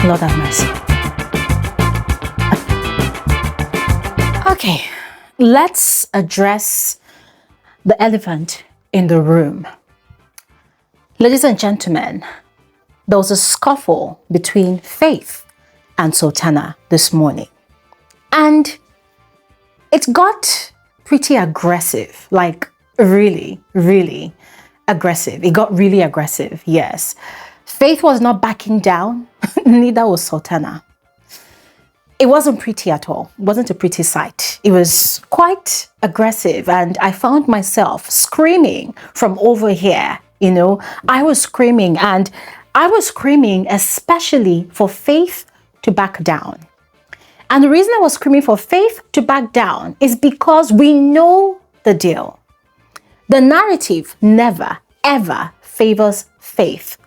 Lord have mercy. Okay, let's address the elephant in the room. Ladies and gentlemen, there was a scuffle between Faith and Sultana this morning. And it got pretty aggressive, like really, really aggressive. It got really aggressive, yes. Faith was not backing down, neither was Sultana. It wasn't pretty at all. It wasn't a pretty sight. It was quite aggressive, and I found myself screaming from over here. You know, I was screaming, and I was screaming especially for Faith to back down. And the reason I was screaming for Faith to back down is because we know the deal. The narrative never, ever favors Faith,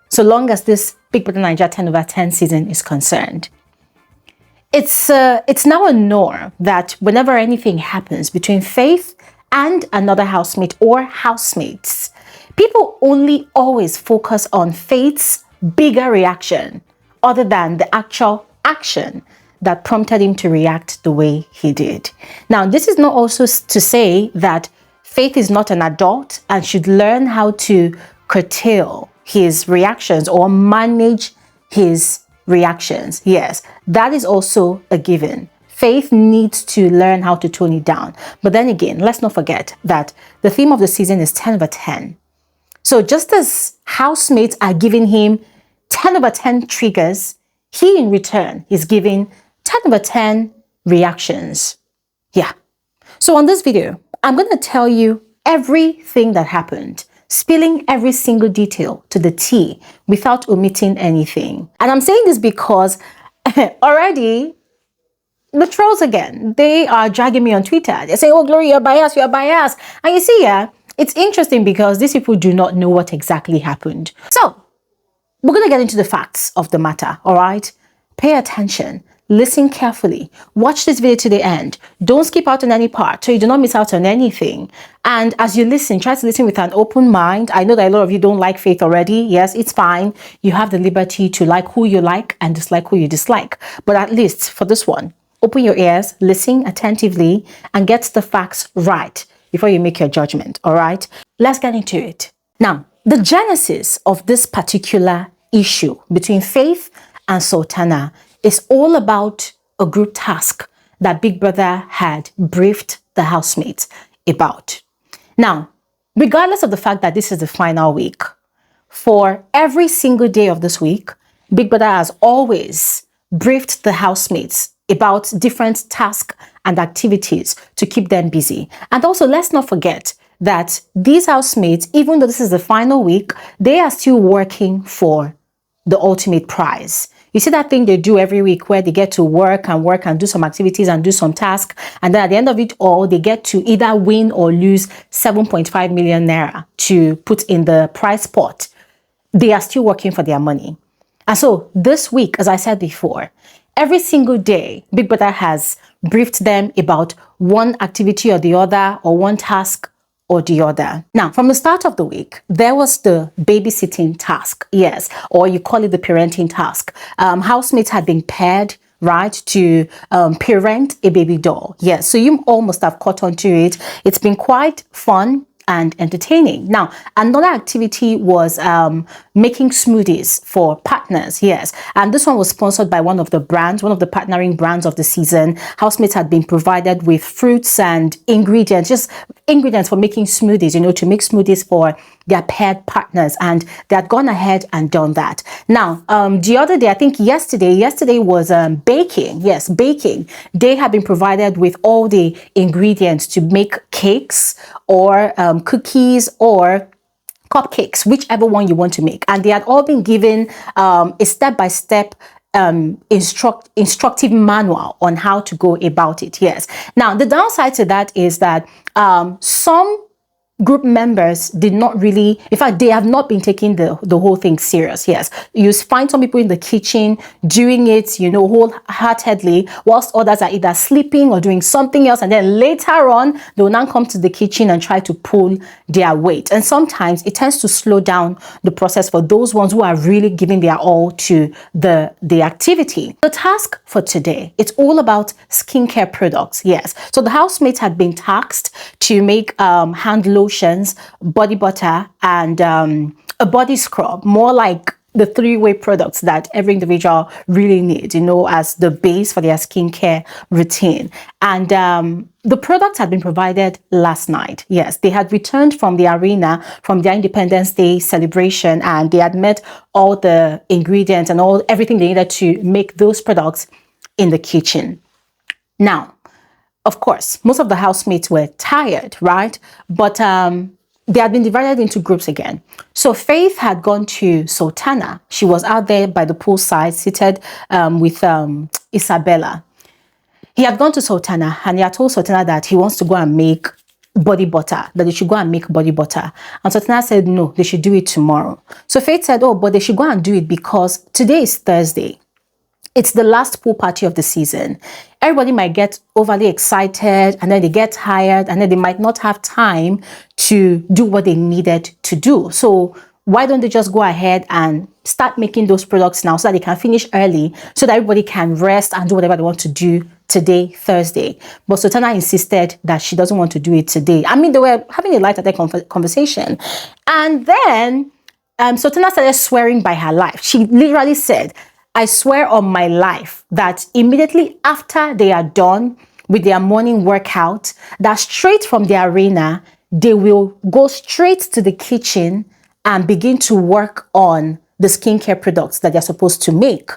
so long as this Bbnaija 10/10 season is concerned. It's now a norm that whenever anything happens between Faith and another housemate or housemates, people only always focus on Faith's bigger reaction other than the actual action that prompted him to react the way he did. Now, this is not also to say that Faith is not an adult and should learn how to curtail his reactions or manage his reactions. Yes, that is also a given. Faith needs to learn how to tone it down. But then again, let's not forget that the theme of the season is 10/10. So just as housemates are giving him 10/10 triggers, he in return is giving 10/10 reactions. Yeah. So on this video, I'm going to tell you everything that happened, spilling every single detail to the T without omitting anything. And I'm saying this because already the trolls again, they are dragging me on Twitter. They say, oh, Glory, you're biased, you're biased. And you see, yeah, it's interesting because these people do not know what exactly happened. So we're going to get into the facts of the matter, all right? Pay attention. Listen carefully. Watch this video to the end. Don't skip out on any part so you do not miss out on anything. And as you listen, try to listen with an open mind. I know that a lot of you don't like Faith already. Yes, it's fine. You have the liberty to like who you like and dislike who you dislike. But at least for this one, open your ears, listen attentively, and get the facts right before you make your judgment. All right? Let's get into it. Now, the genesis of this particular issue between Faith and Sultana is all about a group task that Big Brother had briefed the housemates about. Now, regardless of the fact that this is the final week, for every single day of this week, Big Brother has always briefed the housemates about different tasks and activities to keep them busy. And also, let's not forget that these housemates, even though this is the final week, they are still working for the ultimate prize. You see that thing they do every week where they get to work and do some activities and do some tasks. And then at the end of it all, they get to either win or lose 7.5 million naira to put in the prize pot. They are still working for their money. And so this week, as I said before, every single day, Big Brother has briefed them about one activity or the other, or one task or the other. Now, from the start of the week, there was the babysitting task, yes, or you call it the parenting task. Housemates had been paired, right, to parent a baby doll. Yes, so you all must have caught on to it. It's been quite fun and entertaining. Now, another activity was making smoothies for partners, yes. And this one was sponsored by one of the brands, one of the partnering brands of the season. Housemates had been provided with fruits and ingredients, just ingredients for making smoothies, you know, to make smoothies for their paired partners, and they had gone ahead and done that. Now, the other day, I think yesterday was baking. Yes, baking. They have been provided with all the ingredients to make cakes or cookies or cupcakes, whichever one you want to make. And they had all been given a step-by-step instructive manual on how to go about it. Yes. Now, the downside to that is that some group members did not really, in fact, they have not been taking the whole thing serious. Yes, you find some people in the kitchen doing it, you know, wholeheartedly, whilst others are either sleeping or doing something else, and then later on they will now come to the kitchen and try to pull their weight. And sometimes it tends to slow down the process for those ones who are really giving their all to the activity. The task for today, it's all about skincare products. Yes, so the housemates had been tasked to make hand lotions, body butter, and a body scrub, more like the three-way products that every individual really needs, you know, as the base for their skincare routine. And the products had been provided last night. Yes, they had returned from the arena from their Independence Day celebration, and they had met all the ingredients and everything they needed to make those products in the kitchen. Now, of course, most of the housemates were tired, right? But they had been divided into groups again. So Faith had gone to Sultana. She was out there by the poolside, seated with Isabella. He had gone to Sultana, and he had told Sultana that he wants to go and make body butter, that they should go and make body butter. And Sultana said, no, they should do it tomorrow. So Faith said, oh, but they should go and do it because today is Thursday. It's the last pool party of the season. Everybody might get overly excited, and then they get tired, and then they might not have time to do what they needed to do. So why don't they just go ahead and start making those products now so that they can finish early, so that everybody can rest and do whatever they want to do today, Thursday. But Sultana insisted that she doesn't want to do it today. I mean, they were having a light-hearted conversation. And then Sultana started swearing by her life. She literally said, I swear on my life that immediately after they are done with their morning workout, that straight from the arena, they will go straight to the kitchen and begin to work on the skincare products that they're supposed to make.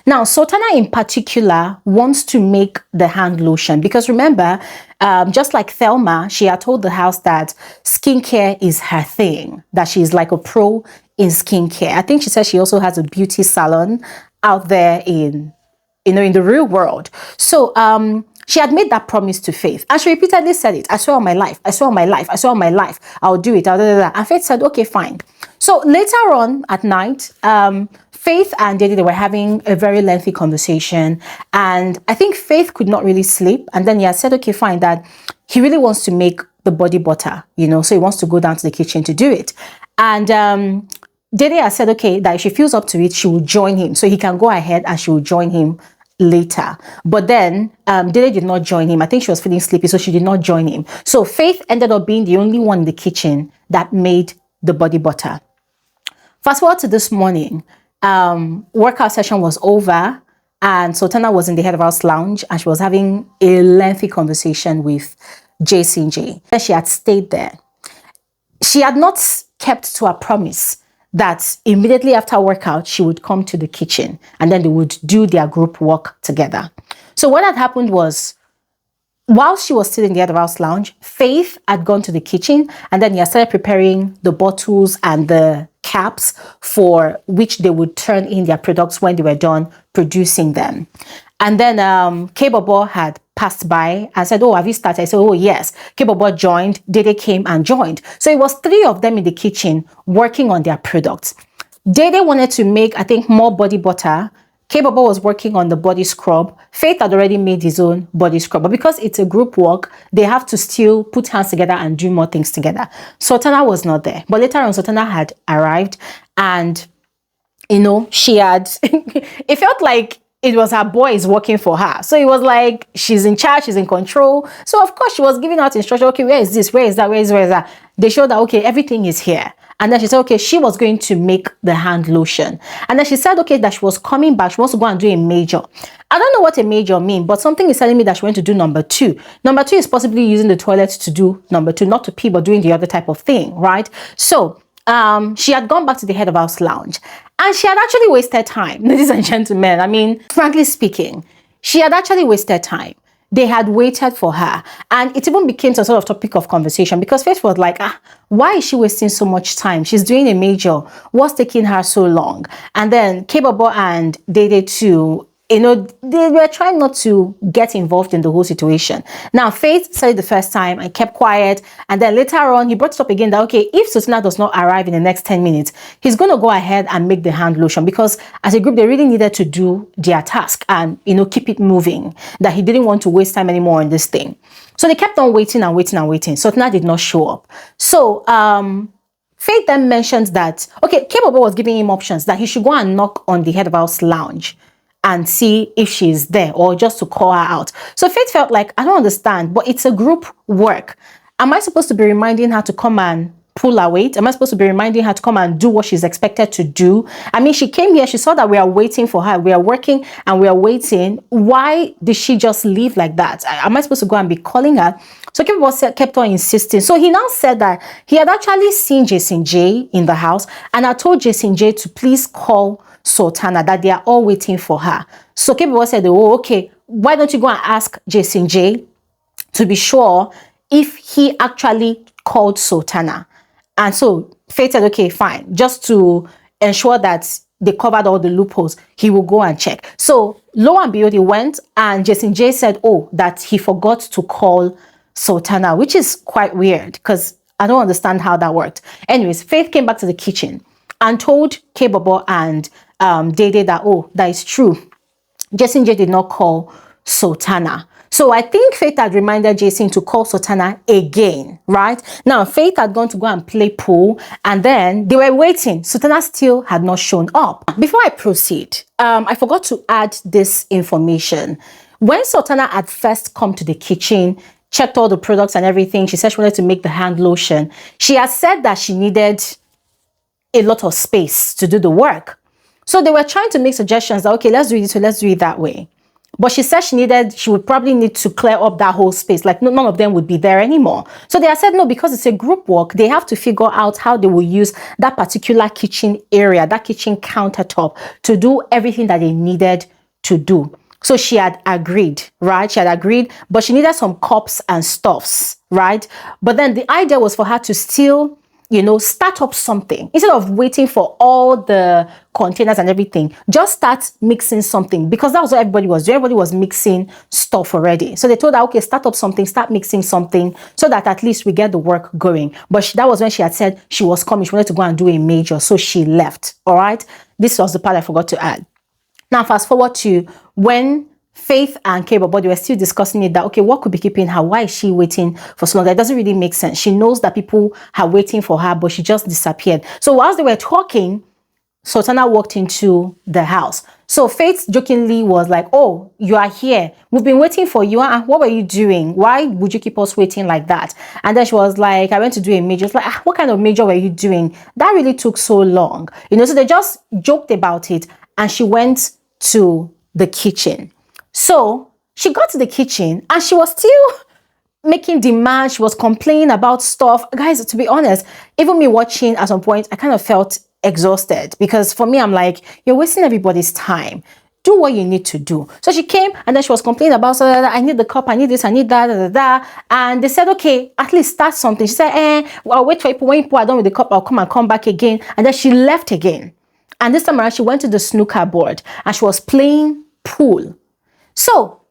Now, Sultana in particular wants to make the hand lotion because remember, just like Thelma, she had told the house that skincare is her thing, that she's like a pro in skincare. I think she said she also has a beauty salon out there in the real world. So she had made that promise to Faith, and she repeatedly said it. I swear on my life, I swear on my life, I swear on my life, I'll do it. And Faith said, okay, fine. So later on at night, Faith and Dede, they were having a very lengthy conversation, and I think Faith could not really sleep. And then he had said, okay, fine, that he really wants to make the body butter, you know, so he wants to go down to the kitchen to do it. And Dede has said, okay, that if she feels up to it, she will join him. So he can go ahead and she will join him later. But then Dede did not join him. I think she was feeling sleepy, so she did not join him. So Faith ended up being the only one in the kitchen that made the body butter. Fast forward to this morning, workout session was over, and Sultana was in the head of house lounge, and she was having a lengthy conversation with JCJ. She had stayed there. She had not kept to her promise that immediately after workout, she would come to the kitchen and then they would do their group work together. So what had happened was, while she was still in the head of house lounge, Faith had gone to the kitchen, and then he had started preparing the bottles and the caps for which they would turn in their products when they were done producing them. And then K-Bobo had passed by and said, oh, have you started? I said, oh, yes. K-Bobo joined. Dede came and joined. So it was 3 of them in the kitchen working on their products. Dede wanted to make, I think, more body butter. K-Bobo was working on the body scrub. Faith had already made his own body scrub. But because it's a group work, they have to still put hands together and do more things together. Sultana was not there. But later on, Sultana had arrived, and, you know, she had, it felt like it was her boys working for her. So it was like she's in charge, she's in control. So of course she was giving out instruction. Okay, where is this? Where is that? Where is that? They showed that, okay, everything is here. And then she said, okay, she was going to make the hand lotion. And then she said, okay, that she was coming back. She wants to go and do a major. I don't know what a major means, but something is telling me that she went to do number 2. Number 2 is possibly using the toilet to do number 2, not to pee, but doing the other type of thing, right? So she had gone back to the head of house lounge, and she had actually wasted time, ladies and gentlemen. I mean, frankly speaking, she had actually wasted time. They had waited for her, and it even became some sort of topic of conversation because Faith was like, why is she wasting so much time? She's doing a major. What's taking her so long? And then K-Bobo and Dede too, You know, they were trying not to get involved in the whole situation. Now, Faith said it the first time and kept quiet. And then later on, he brought it up again that, okay, if Sultana does not arrive in the next 10 minutes, he's going to go ahead and make the hand lotion, because as a group, they really needed to do their task and, you know, keep it moving, that he didn't want to waste time anymore on this thing. So they kept on waiting and waiting and waiting. Sultana did not show up. So, Faith then mentions that, okay, K-Bobo was giving him options that he should go and knock on the head of house lounge and see if she's there, or just to call her out. So Faith felt like, I don't understand, but it's a group work. Am I supposed to be reminding her to come and pull her weight? Am I supposed to be reminding her to come and do what she's expected to do? I mean, she came here, she saw that we are waiting for her. We are working and we are waiting. Why did she just leave like that? Am I supposed to go and be calling her? So kept on insisting. So he now said that he had actually seen Jason J in the house, and I told Jason J to please call Sultana, that they are all waiting for her. So K-Bobo said, oh, okay, why don't you go and ask Jason J to be sure if he actually called Sultana. And so Faith said, okay, fine, just to ensure that they covered all the loopholes, he will go and check. So lo and behold, he went, and Jason J said, oh, that he forgot to call Sultana, which is quite weird, because I don't understand how that worked. Anyways, Faith came back to the kitchen and told K-Bobo and Dede that, oh, that is true. Jason J did not call Sultana. So I think Faith had reminded Jason to call Sultana again, right? Now, Faith had gone to go and play pool, and then they were waiting. Sultana still had not shown up. Before I proceed, I forgot to add this information. When Sultana had first come to the kitchen, checked all the products and everything, she said she wanted to make the hand lotion. She had said that she needed a lot of space to do the work. So they were trying to make suggestions that, okay, let's do it this way, let's do it that way. But she said she would probably need to clear up that whole space. Like none of them would be there anymore. So they said, no, because it's a group work, they have to figure out how they will use that particular kitchen area, that kitchen countertop, to do everything that they needed to do. So she had agreed, right? She had agreed, but she needed some cups and stuffs, right? But then the idea was for her to still, you know, start up something. Instead of waiting for all the containers and everything, just start mixing something, because that was what everybody was doing. Everybody was mixing stuff already. So they told her, okay, start up something, start mixing something, so that at least we get the work going. But that was when she had said she was coming. She wanted to go and do a major, so she left, all right? This was the part I forgot to add. Now, fast forward to when Faith and K-Bobo, they were still discussing it, that, okay, what could be keeping her? Why is she waiting for so long? That doesn't really make sense. She knows that people are waiting for her, but she just disappeared. So whilst they were talking, Sultana walked into the house. So Faith jokingly was like, oh, you are here. We've been waiting for you. What were you doing? Why would you keep us waiting like that? And then she was like, I went to do a major. It's like, what kind of major were you doing? That really took so long. You know, so they just joked about it, and she went to the kitchen. So she got to the kitchen and she was still making demands. She was complaining about stuff. Guys, to be honest, even me watching at some point, I kind of felt exhausted, because for me, I'm like, you're wasting everybody's time. Do what you need to do. So she came and then she was complaining about, so I need the cup, I need this, I need that, And they said, okay, at least start something. She said, well, I'll wait for people. When people are done with the cup, I'll come back again. And then she left again. And this time around, she went to the snooker board and she was playing pool. So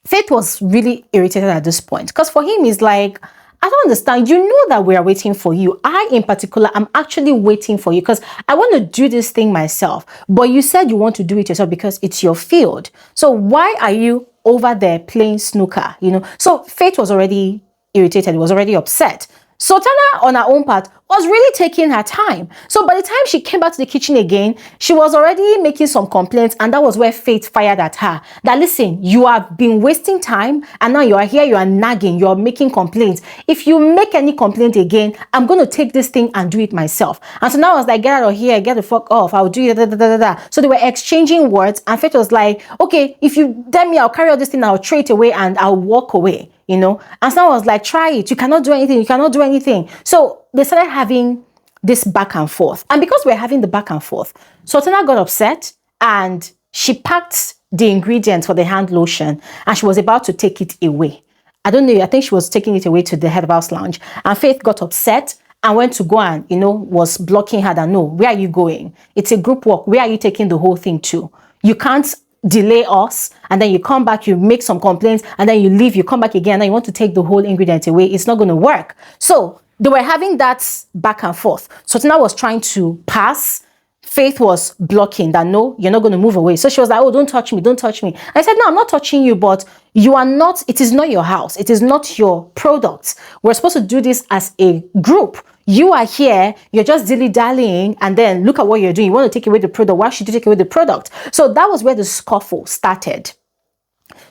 Faith was really irritated at this point, because for him, he's like, I don't understand. You know that we are waiting for you. I, in particular, I'm actually waiting for you because I want to do this thing myself. But you said you want to do it yourself because it's your field. So why are you over there playing snooker? You know, so Faith was already irritated. Was already upset. Sultana, on her own part, was really taking her time. So by the time she came back to the kitchen again, she was already making some complaints, and that was where Faith fired at her. That, listen, you have been wasting time, and now you are here, you are nagging, you are making complaints. If you make any complaint again, I'm going to take this thing and do it myself. And so now I was like, get out of here, get the fuck off, I'll do it, So they were exchanging words, and Faith was like, okay, if you dare me, I'll carry all this thing, I'll throw it away, and I'll walk away. You know, and so I was like, try it. You cannot do anything. You cannot do anything. So they started having this back and forth. And because we're having the back and forth, Sultana got upset and she packed the ingredients for the hand lotion and she was about to take it away. I don't know. I think she was taking it away to the head of house lounge. And Faith got upset and went to go and, you know, was blocking her that, no, where are you going? It's a group work. Where are you taking the whole thing to? You can't delay us, and then you come back, you make some complaints, and then you leave, you come back again, and then you want to take the whole ingredient away. It's not going to work. So they were having that back and forth. Sultana was trying to pass. Faith was blocking that, no, you're not going to move away. So she was like, oh, don't touch me, don't touch me. I said, no, I'm not touching you, but you are not, it is not your house. It is not your product. We're supposed to do this as a group. You are here, you're just dilly-dallying, and then look at what you're doing. You want to take away the product. Why should you take away the product? So that was where the scuffle started.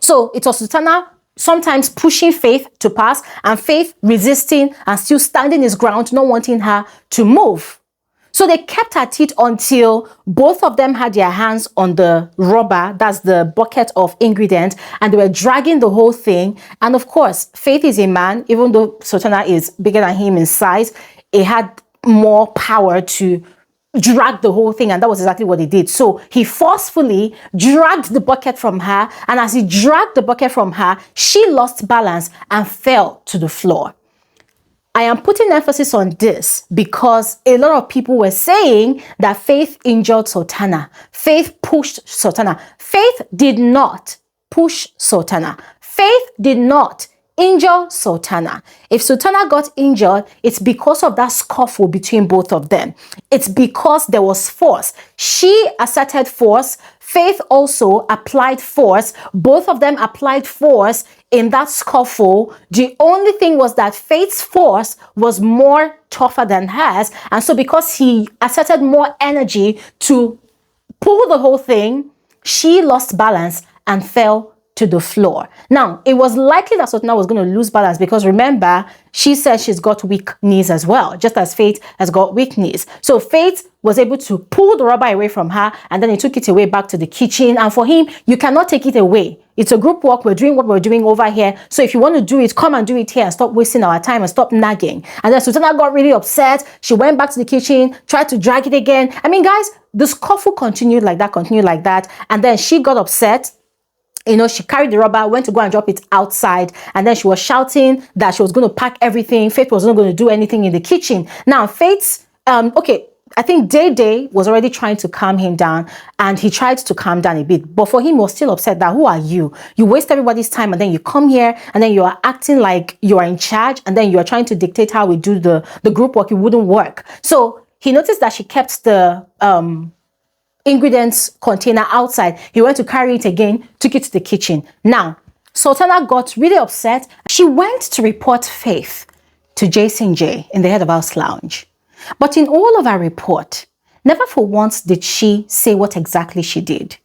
So it was Sultana sometimes pushing Faith to pass, and Faith resisting and still standing his ground, not wanting her to move. So they kept at it until both of them had their hands on the rubber, that's the bucket of ingredients, and they were dragging the whole thing. And of course, Faith is a man, even though Sultana is bigger than him in size, it had more power to drag the whole thing, and that was exactly what he did. So he forcefully dragged the bucket from her, and as he dragged the bucket from her, she lost balance and fell to the floor. I am putting emphasis on this because a lot of people were saying that Faith injured Sultana. Faith pushed Sultana. Faith did not push Sultana. Faith did not injure Sultana. If Sultana got injured, it's because of that scuffle between both of them. It's because there was force. She asserted force. Faith also applied force. Both of them applied force in that scuffle. The only thing was that Faith's force was more tougher than hers. And so because he asserted more energy to pull the whole thing, she lost balance and fell to the floor. Now, it was likely that Sultana was going to lose balance because remember, she said she's got weak knees as well, just as Faith has got weak knees. So Faith was able to pull the rubber away from her, and then he took it away back to the kitchen. And for him, you cannot take it away. It's a group work. We're doing what we're doing over here. So if you want to do it, come and do it here and stop wasting our time and stop nagging. And then Sultana got really upset. She went back to the kitchen, tried to drag it again. I mean, guys, the scuffle continued like that. And then she got upset. You know, she carried the rubber, went to go and drop it outside, and then she was shouting that she was going to pack everything. Faith was not going to do anything in the kitchen. Now, Faith's, I think Dede was already trying to calm him down, and he tried to calm down a bit. But for him, he was still upset that, who are you? You waste everybody's time, and then you come here, and then you are acting like you are in charge, and then you are trying to dictate how we do the group work. It wouldn't work. So he noticed that she kept the ingredients container outside. He went to carry it again, took it to the kitchen. Now, Sultana got really upset. She went to report Faith to Jason J in the head of house lounge. But in all of her report, never for once did she say what exactly she did.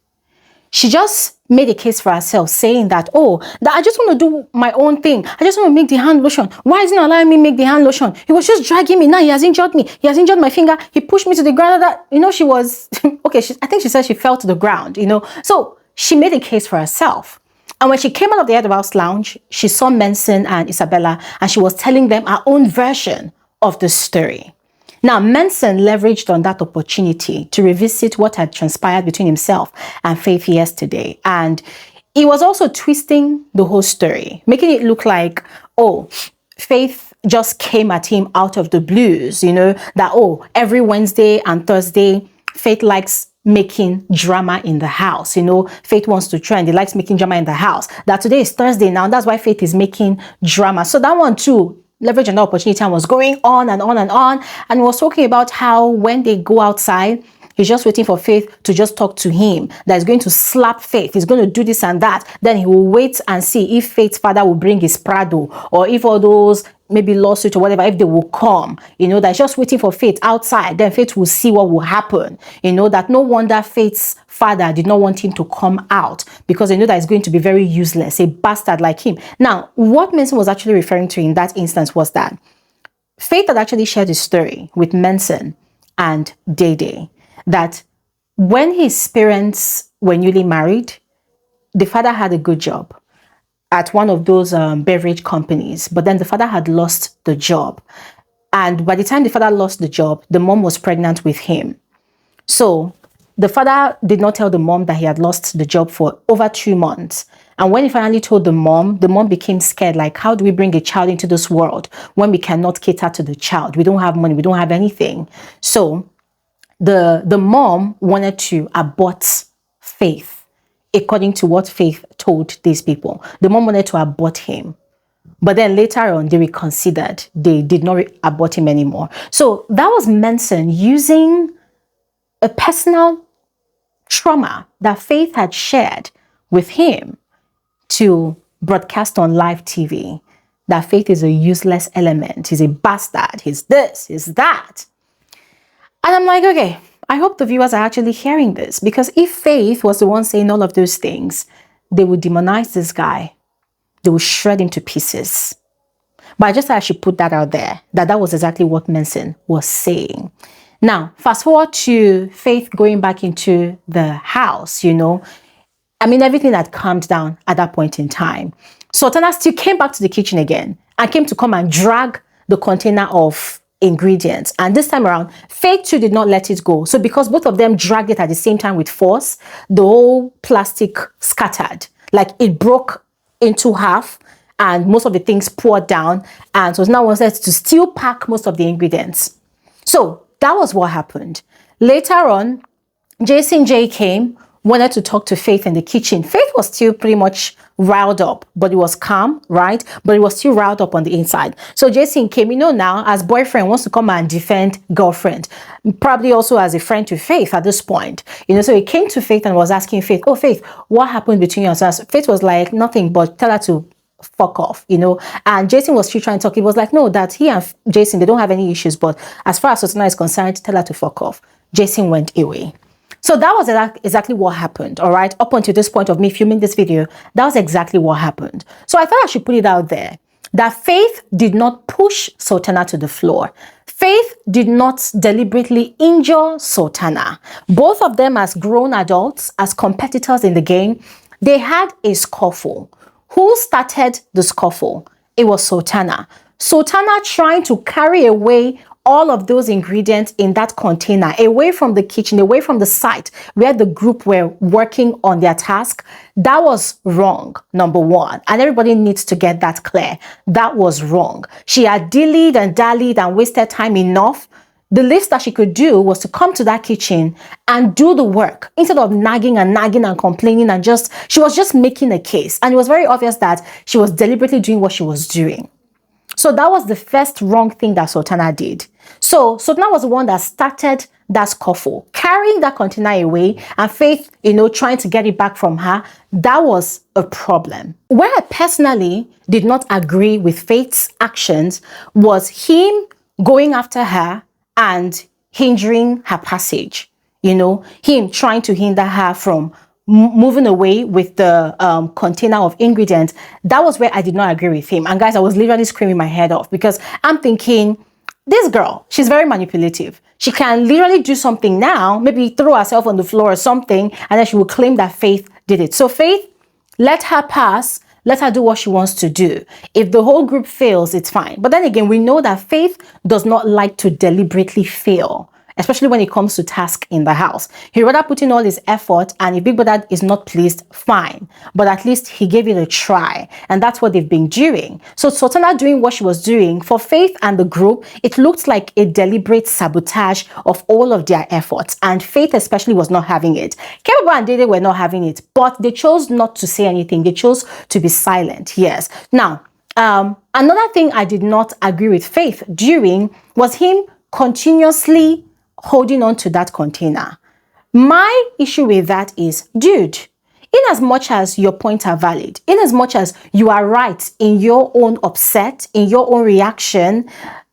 She just made a case for herself, saying that, oh, that I just want to do my own thing. I just want to make the hand lotion. Why isn't he allowing me make the hand lotion? He was just dragging me. Now he has injured me. He has injured my finger. He pushed me to the ground. That, you know, she was, okay, I think she said she fell to the ground, you know. So she made a case for herself. And when she came out of the head of house lounge, she saw Menson and Isabella, and she was telling them her own version of the story. Now, Menson leveraged on that opportunity to revisit what had transpired between himself and Faith yesterday. And he was also twisting the whole story, making it look like, oh, Faith just came at him out of the blues, you know, that, oh, every Wednesday and Thursday, Faith likes making drama in the house. You know, Faith wants to trend. He likes making drama in the house. That today is Thursday now. That's why Faith is making drama. So that one too, leverage an opportunity, and was going on and on and on, and was talking about how when they go outside, he's just waiting for Faith to just talk to him, that he's going to slap Faith, he's going to do this and that. Then he will wait and see if Faith's father will bring his Prado, or if all those maybe lawsuit or whatever, if they will come, you know, that he's just waiting for Faith outside. Then Faith will see what will happen, you know, that no wonder Faith's father did not want him to come out, because they know that he's going to be very useless, a bastard like him. Now, what Menson was actually referring to in that instance was that Faith had actually shared his story with Menson and Dede, that when his parents were newly married, the father had a good job at one of those beverage companies, but then the father had lost the job. And by the time the father lost the job, the mom was pregnant with him. So the father did not tell the mom that he had lost the job for over 2 months. And when he finally told the mom became scared, like, how do we bring a child into this world when we cannot cater to the child? We don't have money, we don't have anything. So the mom wanted to abort Faith according to what Faith told these people. The mom wanted to abort him. But then later on, they reconsidered. They did not abort him anymore. So that was Manson using a personal trauma that Faith had shared with him to broadcast on live TV. That Faith is a useless element. He's a bastard. He's this, he's that. And I'm like, okay, I hope the viewers are actually hearing this, because if Faith was the one saying all of those things, they would demonize this guy. They would shred him to pieces. But I just thought I should put that out there, that was exactly what Manson was saying. Now, fast forward to Faith going back into the house, you know. I mean, everything had calmed down at that point in time. Sultana still came back to the kitchen again and came to come and drag the container of ingredients. And this time around, Faith too did not let it go. So because both of them dragged it at the same time with force, the whole plastic scattered. Like it broke into half and most of the things poured down. And so now wanted to still pack most of the ingredients. So that was what happened. Later on, Jason J came, wanted to talk to Faith in the kitchen. Faith was still pretty much riled up, but it was calm, right? But it was still riled up on the inside. So Jason came, you know, now as boyfriend wants to come and defend girlfriend, probably also as a friend to Faith at this point, you know. So he came to Faith and was asking Faith, oh, Faith, what happened between you and us? Faith was like, nothing, but tell her to fuck off, you know. And Jason was still trying to talk. He was like, no, that he and Jason, they don't have any issues, but as far as Sultana is concerned, tell her to fuck off. Jason went away. So that was exactly what happened, all right? Up until this point of me filming this video, that was exactly what happened. So I thought I should put it out there that Faith did not push Sultana to the floor. Faith did not deliberately injure Sultana. Both of them, as grown adults, as competitors in the game, they had a scuffle. Who started the scuffle? It was Sultana. Sultana trying to carry away all of those ingredients in that container, away from the kitchen, away from the site where the group were working on their task. That was wrong, number one. And everybody needs to get that clear. That was wrong. She had dillied and dallied and wasted time enough. The least that she could do was to come to that kitchen and do the work instead of nagging and complaining and she was just making a case. And it was very obvious that she was deliberately doing what she was doing. So that was the first wrong thing that Sultana did. So Sultana was the one that started that scuffle, carrying that container away, and Faith, you know, trying to get it back from her. That was a problem. Where I personally did not agree with Faith's actions was him going after her and hindering her passage. You know, him trying to hinder her from moving away with the container of ingredients. That was where I did not agree with him. And guys, I was literally screaming my head off because I'm thinking, this girl, she's very manipulative. She can literally do something now, maybe throw herself on the floor or something, and then she will claim that Faith did it. So Faith, let her pass. Let her do what she wants to do. If the whole group fails, it's fine. But then again, we know that Faith does not like to deliberately fail, especially when it comes to task in the house. He'd rather put in all his effort, and if Big Brother is not pleased, fine. But at least he gave it a try, and that's what they've been doing. So Sultana doing what she was doing, for Faith and the group, it looked like a deliberate sabotage of all of their efforts, and Faith especially was not having it. Kebaba and Dede were not having it, but they chose not to say anything. They chose to be silent, yes. Now, another thing I did not agree with Faith during was him continuously holding on to that container. My issue with that is, dude, in as much as your points are valid, in as much as you are right in your own upset, in your own reaction,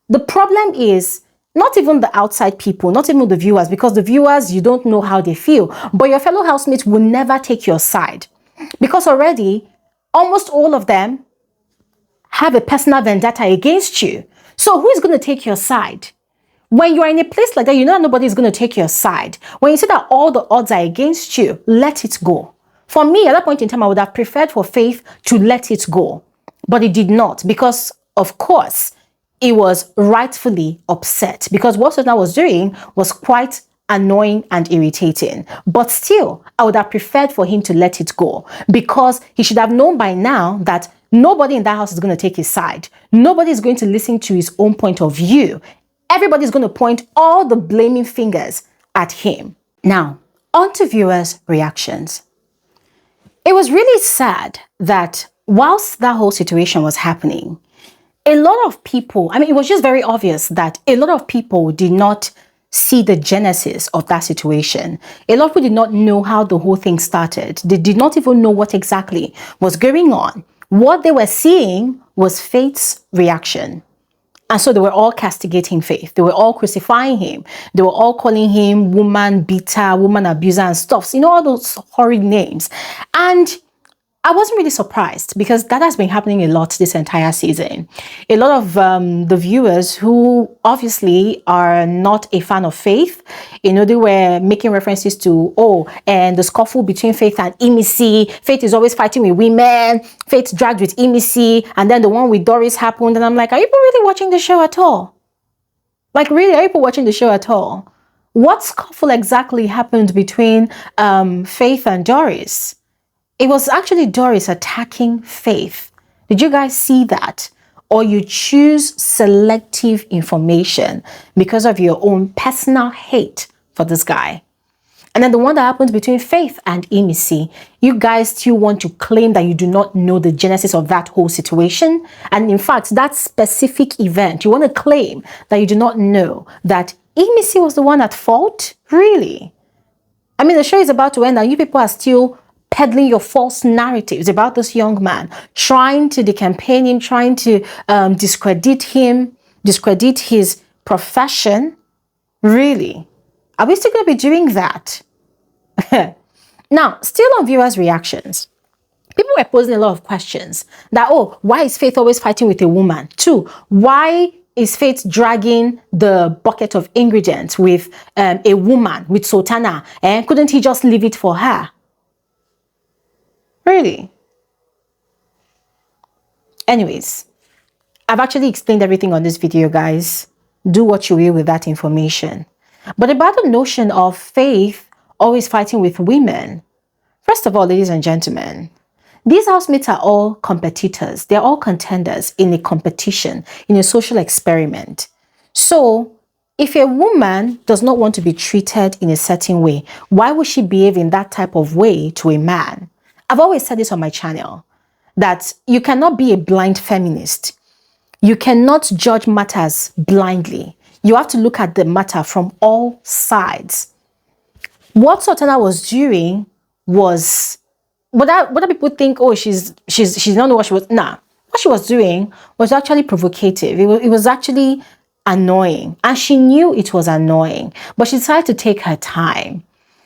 the problem is not even the outside people, not even the viewers, because the viewers, you don't know how they feel, but your fellow housemates will never take your side, because already almost all of them have a personal vendetta against you. So who is going to take your side? When you are in a place like that, you know nobody is going to take your side. When you see that all the odds are against you, let it go. For me, at that point in time, I would have preferred for Faith to let it go. But it did not, because, of course, it was rightfully upset. Because what Sultana was doing was quite annoying and irritating. But still, I would have preferred for him to let it go. Because he should have known by now that nobody in that house is going to take his side. Nobody is going to listen to his own point of view. Everybody's going to point all the blaming fingers at him. Now, on to viewers' reactions. It was really sad that whilst that whole situation was happening, a lot of people, I mean, it was just very obvious that a lot of people did not see the genesis of that situation. A lot of people did not know how the whole thing started. They did not even know what exactly was going on. What they were seeing was Faith's reaction. And so they were all castigating Faith. They were all crucifying him. They were all calling him woman beater, woman abuser and stuff. So, you know, all those horrid names. And I wasn't really surprised because that has been happening a lot this entire season. A lot of the viewers who obviously are not a fan of Faith, you know, they were making references to, oh, and the scuffle between Faith and Emisi. Faith is always fighting with women. Faith dragged with Emisi. And then the one with Doris happened. And I'm like, are you people really watching the show at all? Like, really, are you people watching the show at all? What scuffle exactly happened between Faith and Doris? It was actually Doris attacking Faith. Did you guys see that? Or you choose selective information because of your own personal hate for this guy. And then the one that happened between Faith and Emisi, you guys still want to claim that you do not know the genesis of that whole situation. And in fact, that specific event, you want to claim that you do not know that Emisi was the one at fault? Really? I mean, the show is about to end and you people are still peddling your false narratives about this young man, trying to decampaign him, trying to discredit him, discredit his profession. Really? Are we still going to be doing that? Now, still on viewers' reactions, people were posing a lot of questions that, oh, why is Faith always fighting with a woman? Two, why is Faith dragging the bucket of ingredients with a woman, with Sultana? And couldn't he just leave it for her? Really? Anyways, I've actually explained everything on this video, guys. Do what you will with that information. But about the notion of Faith always fighting with women, first of all, ladies and gentlemen, these housemates are all competitors. They're all contenders in a competition, in a social experiment. So if a woman does not want to be treated in a certain way, why would she behave in that type of way to a man? I've always said this on my channel, that you cannot be a blind feminist. You cannot judge matters blindly. You have to look at the matter from all sides. What Sultana was doing was, what people think, oh, she don't know what she was, nah. What she was doing was actually provocative. It was actually annoying. And she knew it was annoying, but she decided to take her time.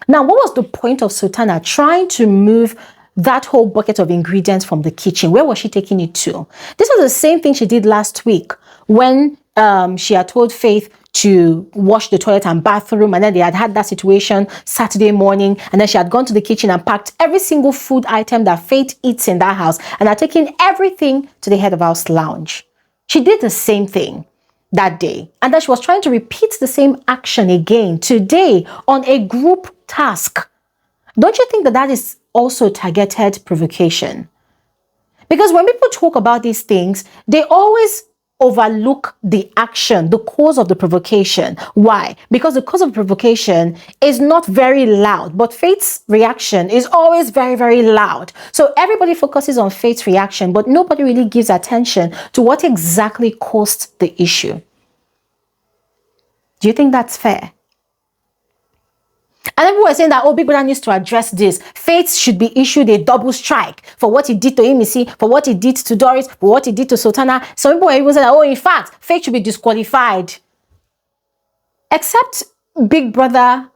Now, what was the point of Sultana trying to move that whole bucket of ingredients from the kitchen? Where was she taking it to? This was the same thing she did last week when she had told Faith to wash the toilet and bathroom, and then they had that situation Saturday morning, and then she had gone to the kitchen and packed every single food item that Faith eats in that house and had taken everything to the head of house lounge. She did the same thing that day, and then she was trying to repeat the same action again today on a group task. Don't you think that that is also targeted provocation? Because when people talk about these things, they always overlook the action, the cause of the provocation. Why? Because the cause of provocation is not very loud, but Faith's reaction is always very, very loud. So everybody focuses on Faith's reaction, but nobody really gives attention to what exactly caused the issue. Do you think that's fair? And people were saying that, oh, Big Brother needs to address this. Faith should be issued a double strike for what he did to Emisi, for what he did to Doris, for what he did to Sultana. Some people were even saying that, oh, in fact, Faith should be disqualified. Except Big Brother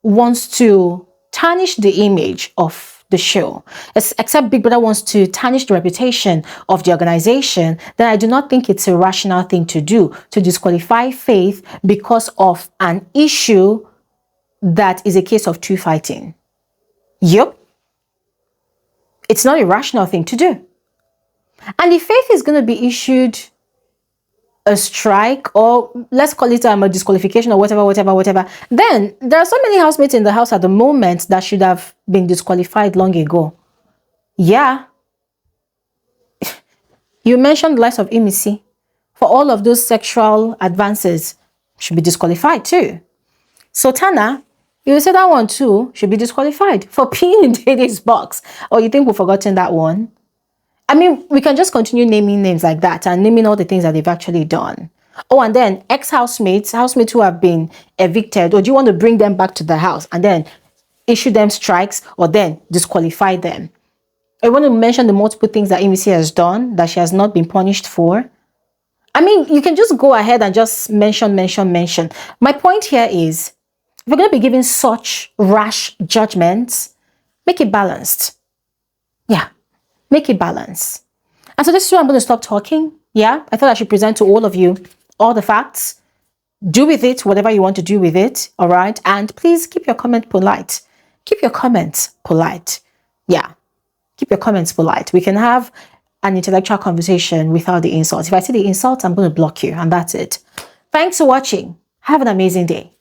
wants to tarnish the image of the show. Except Big Brother wants to tarnish the reputation of the organization, then I do not think it's a rational thing to do, to disqualify Faith because of an issue that is a case of two fighting. Yep. It's not a rational thing to do. And if Faith is going to be issued a strike, or let's call it a disqualification or whatever, then there are so many housemates in the house at the moment that should have been disqualified long ago. Yeah. You mentioned the likes of Emisi. For all of those sexual advances, should be disqualified too. Sultana, You say that one too should be disqualified for being in Dede's box. Or you think we've forgotten that one? I mean, we can just continue naming names like that and naming all the things that they've actually done. Oh, and then ex-housemates, housemates who have been evicted, or do you want to bring them back to the house and then issue them strikes or then disqualify them? I want to mention the multiple things that Emisi has done that she has not been punished for. I mean, you can just go ahead and just mention. My point here is, if you're going to be giving such rash judgments, make it balanced. Yeah, make it balanced. And so this is where I'm going to stop talking. Yeah, I thought I should present to all of you all the facts. Do with it whatever you want to do with it, all right? And please keep your comment polite. Keep your comments polite. Yeah, keep your comments polite. We can have an intellectual conversation without the insults. If I see the insult, I'm going to block you, and that's it. Thanks for watching. Have an amazing day.